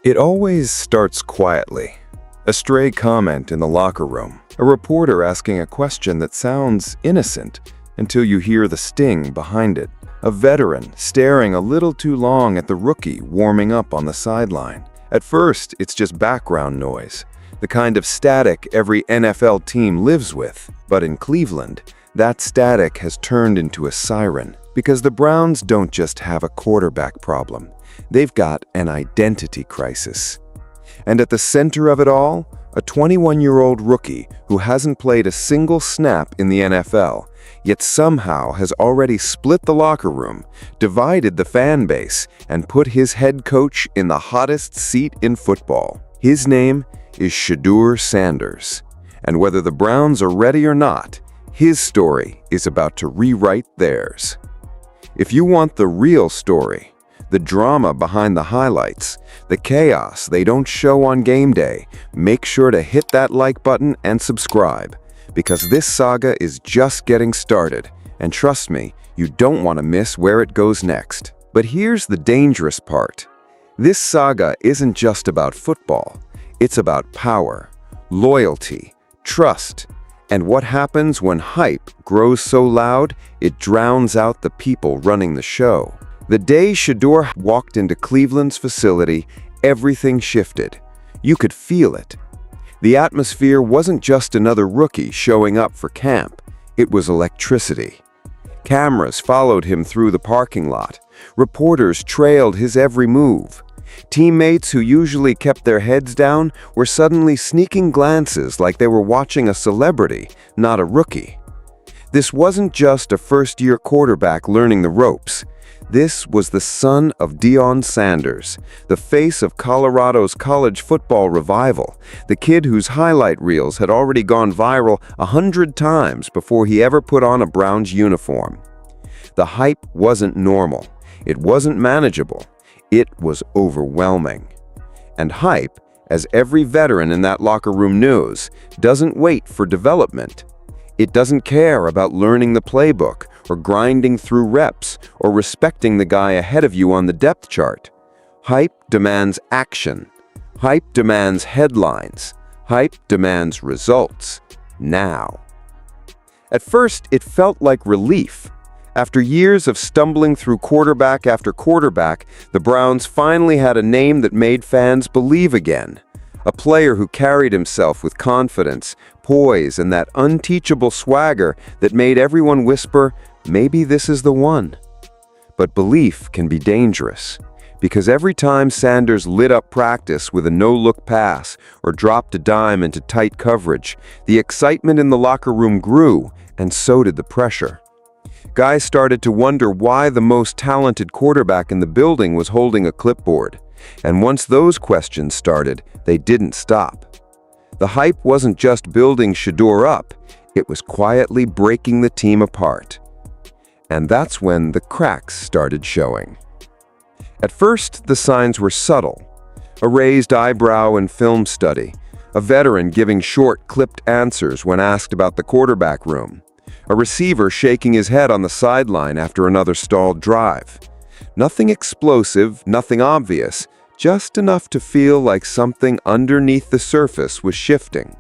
It always starts quietly. A stray comment in the locker room, a reporter asking a question that sounds innocent until you hear the sting behind it, a veteran staring a little too long at the rookie warming up on the sideline. At first, it's just background noise, the kind of static every NFL team lives with. But in Cleveland, that static has turned into a siren, because the Browns don't just have a quarterback problem. They've got an identity crisis. And at the center of it all, a 21-year-old rookie who hasn't played a single snap in the NFL, yet somehow has already split the locker room, divided the fan base, and put his head coach in the hottest seat in football. His name is Shaedeur Sanders. And whether the Browns are ready or not, his story is about to rewrite theirs. If you want the real story, the drama behind the highlights, the chaos they don't show on game day, make sure to hit that like button and subscribe, because this saga is just getting started, and trust me, you don't want to miss where it goes next. But here's the dangerous part. This saga isn't just about football. It's about power, loyalty, trust, and what happens when hype grows so loud it drowns out the people running the show. The day Shedeur walked into Cleveland's facility, everything shifted. You could feel it. The atmosphere wasn't just another rookie showing up for camp. It was electricity. Cameras followed him through the parking lot. Reporters trailed his every move. Teammates who usually kept their heads down were suddenly sneaking glances like they were watching a celebrity, not a rookie. This wasn't just a first-year quarterback learning the ropes. This was the son of Deion Sanders, the face of Colorado's college football revival, the kid whose highlight reels had already gone viral 100 times before he ever put on a Browns uniform. The hype wasn't normal. It wasn't manageable. It was overwhelming. And hype, as every veteran in that locker room knows, doesn't wait for development. It doesn't care about learning the playbook, or grinding through reps, or respecting the guy ahead of you on the depth chart. Hype demands action. Hype demands headlines. Hype demands results. Now. At first, it felt like relief. After years of stumbling through quarterback after quarterback, the Browns finally had a name that made fans believe again. A player who carried himself with confidence, poise, and that unteachable swagger that made everyone whisper, "Maybe this is the one." But belief can be dangerous, because every time Sanders lit up practice with a no-look pass or dropped a dime into tight coverage, the excitement in the locker room grew, and so did the pressure. Guys started to wonder why the most talented quarterback in the building was holding a clipboard. And once those questions started, they didn't stop. The hype wasn't just building Shedeur up, it was quietly breaking the team apart. And that's when the cracks started showing. At first, the signs were subtle. A raised eyebrow in film study, a veteran giving short, clipped answers when asked about the quarterback room, a receiver shaking his head on the sideline after another stalled drive. Nothing explosive, nothing obvious, just enough to feel like something underneath the surface was shifting.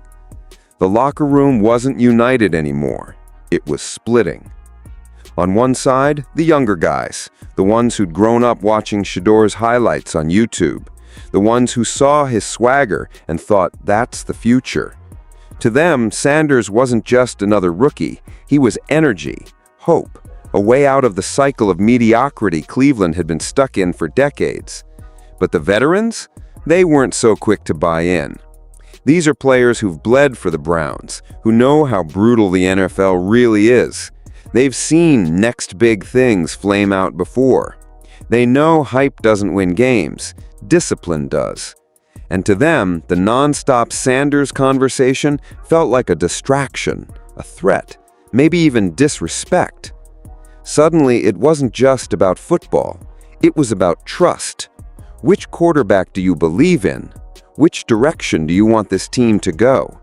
The locker room wasn't united anymore. It was splitting. On one side, the younger guys, the ones who'd grown up watching Shedeur's highlights on YouTube, the ones who saw his swagger and thought, that's the future. To them, Sanders wasn't just another rookie. He was energy, hope, a way out of the cycle of mediocrity Cleveland had been stuck in for decades. But the veterans? They weren't so quick to buy in. These are players who've bled for the Browns, who know how brutal the NFL really is. They've seen next big things flame out before. They know hype doesn't win games, discipline does. And to them, the non-stop Sanders conversation felt like a distraction, a threat, maybe even disrespect. Suddenly, it wasn't just about football. It was about trust. Which quarterback do you believe in? Which direction do you want this team to go?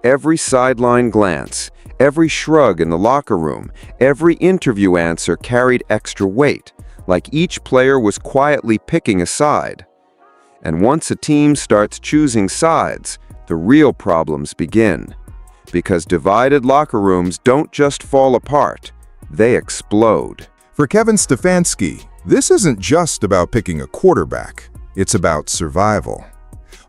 Every sideline glance, every shrug in the locker room, every interview answer carried extra weight, like each player was quietly picking a side. And once a team starts choosing sides, the real problems begin. Because divided locker rooms don't just fall apart, they explode. For Kevin Stefanski, this isn't just about picking a quarterback. It's about survival.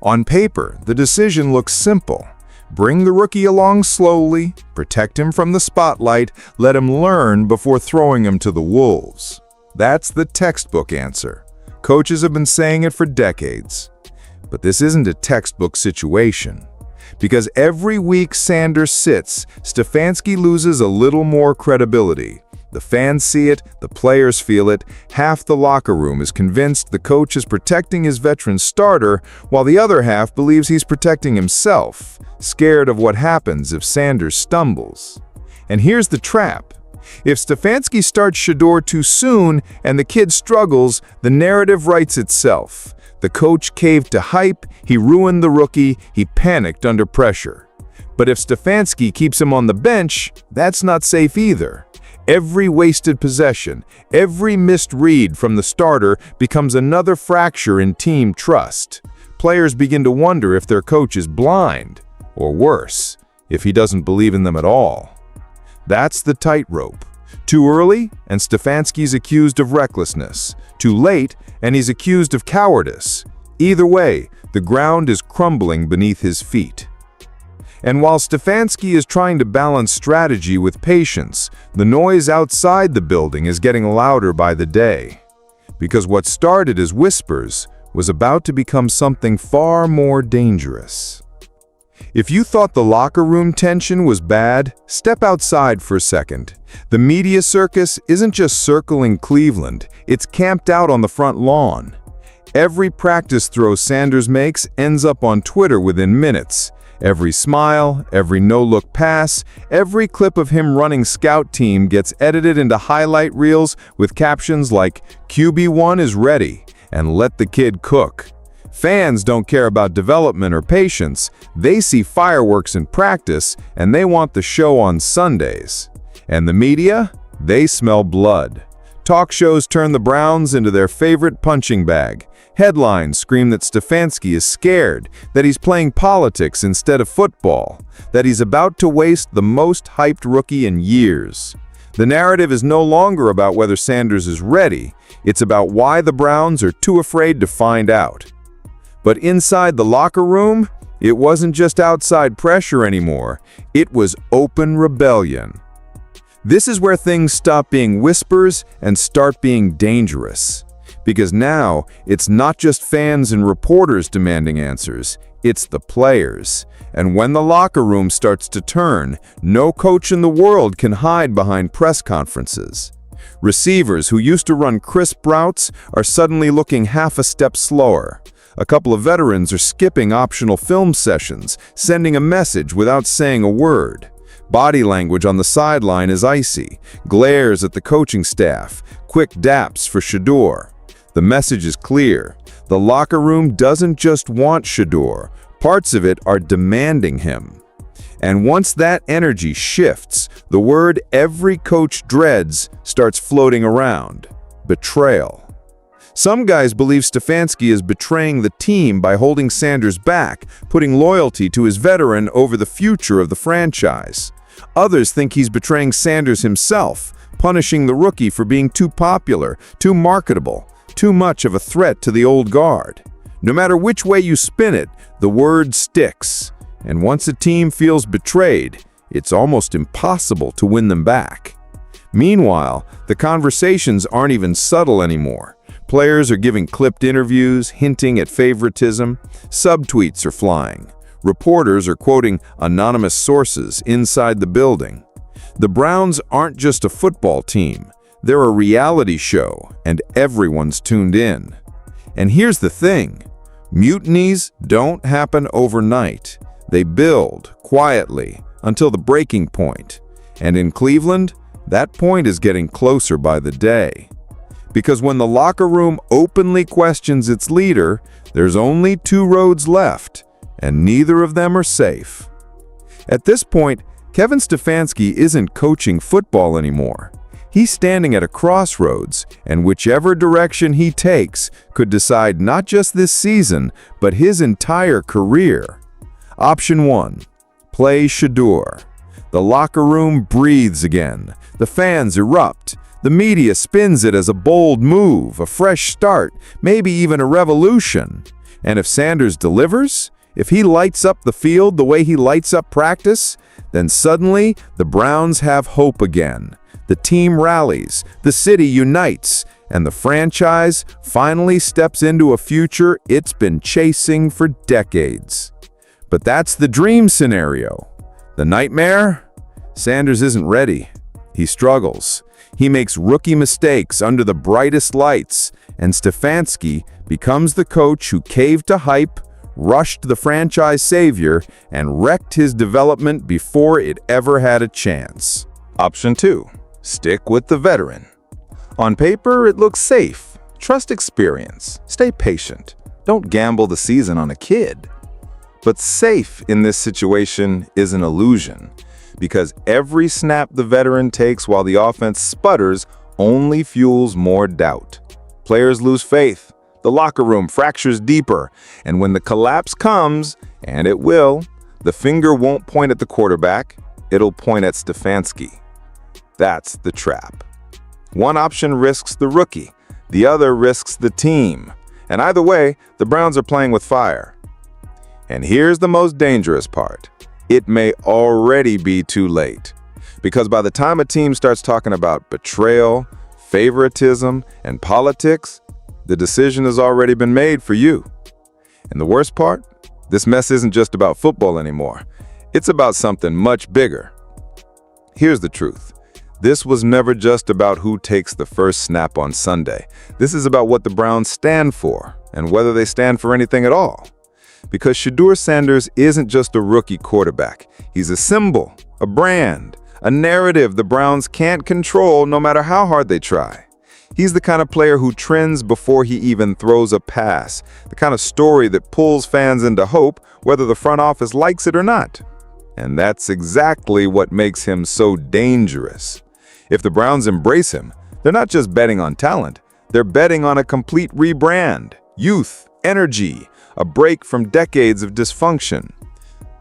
On paper, the decision looks simple. Bring the rookie along slowly, protect him from the spotlight, let him learn before throwing him to the wolves. That's the textbook answer. Coaches have been saying it for decades. But this isn't a textbook situation. Because every week Sanders sits, Stefanski loses a little more credibility. The fans see it, the players feel it, half the locker room is convinced the coach is protecting his veteran starter, while the other half believes he's protecting himself, scared of what happens if Sanders stumbles. And here's the trap. If Stefanski starts Shedeur too soon and the kid struggles, the narrative writes itself. The coach caved to hype, he ruined the rookie, he panicked under pressure. But if Stefanski keeps him on the bench, that's not safe either. Every wasted possession, every missed read from the starter becomes another fracture in team trust. Players begin to wonder if their coach is blind, or worse, if he doesn't believe in them at all. That's the tightrope. Too early, and Stefanski's accused of recklessness. Too late, and he's accused of cowardice. Either way, the ground is crumbling beneath his feet. And while Stefanski is trying to balance strategy with patience, the noise outside the building is getting louder by the day. Because what started as whispers was about to become something far more dangerous. If you thought the locker room tension was bad, step outside for a second. The media circus isn't just circling Cleveland, it's camped out on the front lawn. Every practice throw Sanders makes ends up on Twitter within minutes. Every smile, every no-look pass, every clip of him running scout team gets edited into highlight reels with captions like "QB1 is ready" and "Let the kid cook." Fans don't care about development or patience. They see fireworks in practice and they want the show on Sundays. And the media? They smell blood. Talk shows turn the Browns into their favorite punching bag. Headlines scream that Stefanski is scared, that he's playing politics instead of football, that he's about to waste the most hyped rookie in years. The narrative is no longer about whether Sanders is ready. It's about why the Browns are too afraid to find out. But inside the locker room, it wasn't just outside pressure anymore. It was open rebellion. This is where things stop being whispers and start being dangerous. Because now, it's not just fans and reporters demanding answers, it's the players. And when the locker room starts to turn, no coach in the world can hide behind press conferences. Receivers who used to run crisp routes are suddenly looking half a step slower. A couple of veterans are skipping optional film sessions, sending a message without saying a word. Body language on the sideline is icy, glares at the coaching staff, quick daps for Shedeur. The message is clear. The locker room doesn't just want Shedeur. Parts of it are demanding him. And once that energy shifts, the word every coach dreads starts floating around: betrayal. Some guys believe Stefanski is betraying the team by holding Sanders back, putting loyalty to his veteran over the future of the franchise. Others think he's betraying Sanders himself, punishing the rookie for being too popular, too marketable, too much of a threat to the old guard. No matter which way you spin it, the word sticks. And once a team feels betrayed, it's almost impossible to win them back. Meanwhile, the conversations aren't even subtle anymore. Players are giving clipped interviews, hinting at favoritism. Subtweets are flying. Reporters are quoting anonymous sources inside the building. The Browns aren't just a football team. They're a reality show, and everyone's tuned in. And here's the thing. Mutinies don't happen overnight. They build quietly until the breaking point. And in Cleveland, that point is getting closer by the day. Because when the locker room openly questions its leader, there's only two roads left, and neither of them are safe. At this point, Kevin Stefanski isn't coaching football anymore. He's standing at a crossroads, and whichever direction he takes could decide not just this season, but his entire career. Option 1. Play Shedeur. The locker room breathes again. The fans erupt. The media spins it as a bold move, a fresh start, maybe even a revolution. And if Sanders delivers, if he lights up the field the way he lights up practice, then suddenly the Browns have hope again. The team rallies, the city unites, and the franchise finally steps into a future it's been chasing for decades. But that's the dream scenario. The nightmare? Sanders isn't ready. He struggles. He makes rookie mistakes under the brightest lights, and Stefanski becomes the coach who caved to hype, rushed the franchise savior, and wrecked his development before it ever had a chance. Option 2. Stick with the veteran. On paper, it looks safe. Trust experience. Stay patient. Don't gamble the season on a kid. But safe in this situation is an illusion, because every snap the veteran takes while the offense sputters only fuels more doubt. Players lose faith. The locker room fractures deeper, and when the collapse comes, and it will, the finger won't point at the quarterback, it'll point at Stefanski. That's the trap. One option risks the rookie, the other risks the team. And either way, the Browns are playing with fire. And here's the most dangerous part. It may already be too late. Because by the time a team starts talking about betrayal, favoritism, and politics, the decision has already been made for you. And the worst part? This mess isn't just about football anymore. It's about something much bigger. Here's the truth. This was never just about who takes the first snap on Sunday. This is about what the Browns stand for, and whether they stand for anything at all. Because Shaedeur Sanders isn't just a rookie quarterback. He's a symbol, a brand, a narrative the Browns can't control no matter how hard they try. He's the kind of player who trends before he even throws a pass, the kind of story that pulls fans into hope whether the front office likes it or not. And that's exactly what makes him so dangerous. If the Browns embrace him, they're not just betting on talent, they're betting on a complete rebrand, youth, energy, a break from decades of dysfunction.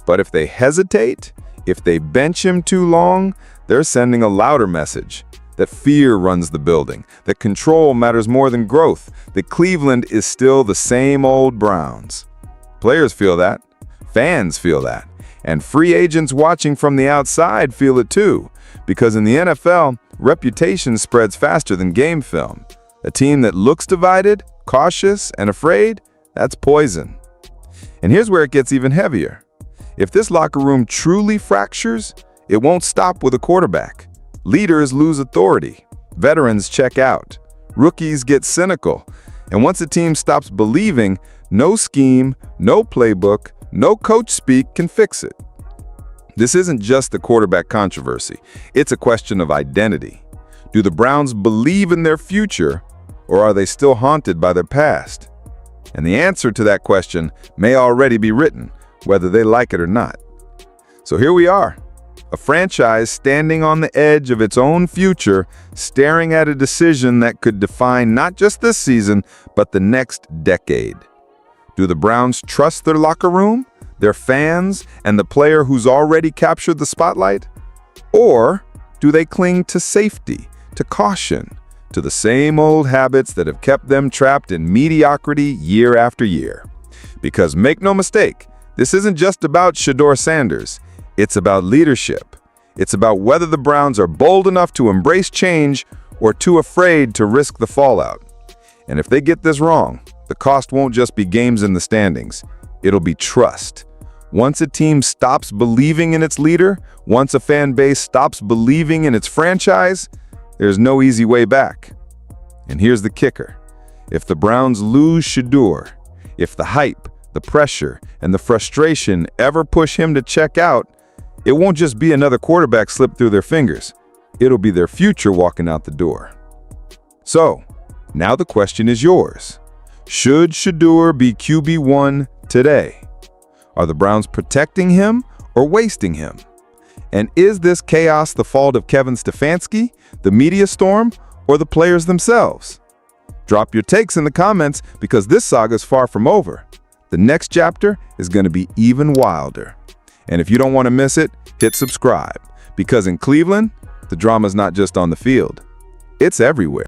But if they hesitate, if they bench him too long, they're sending a louder message. That fear runs the building, that control matters more than growth, that Cleveland is still the same old Browns. Players feel that, fans feel that, and free agents watching from the outside feel it too, because in the NFL, reputation spreads faster than game film. A team that looks divided, cautious, and afraid, that's poison. And here's where it gets even heavier. If this locker room truly fractures, it won't stop with a quarterback. Leaders lose authority. Veterans check out. Rookies get cynical. And once a team stops believing, no scheme, no playbook, no coach speak can fix it. This isn't just the quarterback controversy. It's a question of identity. Do the Browns believe in their future, or are they still haunted by their past? And the answer to that question may already be written, whether they like it or not. So here we are, a franchise standing on the edge of its own future, staring at a decision that could define not just this season, but the next decade. Do the Browns trust their locker room, their fans, and the player who's already captured the spotlight? Or do they cling to safety, to caution, to the same old habits that have kept them trapped in mediocrity year after year? Because make no mistake, this isn't just about Shaedeur Sanders. It's about leadership. It's about whether the Browns are bold enough to embrace change or too afraid to risk the fallout. And if they get this wrong, the cost won't just be games in the standings. It'll be trust. Once a team stops believing in its leader, once a fan base stops believing in its franchise, there's no easy way back. And here's the kicker. If the Browns lose Shedeur, if the hype, the pressure, and the frustration ever push him to check out, it won't just be another quarterback slip through their fingers. It'll be their future walking out the door. So, now the question is yours. Should Shedeur be QB1 today? Are the Browns protecting him or wasting him? And is this chaos the fault of Kevin Stefanski, the media storm, or the players themselves? Drop your takes in the comments because this saga is far from over. The next chapter is going to be even wilder. And if you don't want to miss it, hit subscribe, because in Cleveland, the drama is not just on the field, it's everywhere.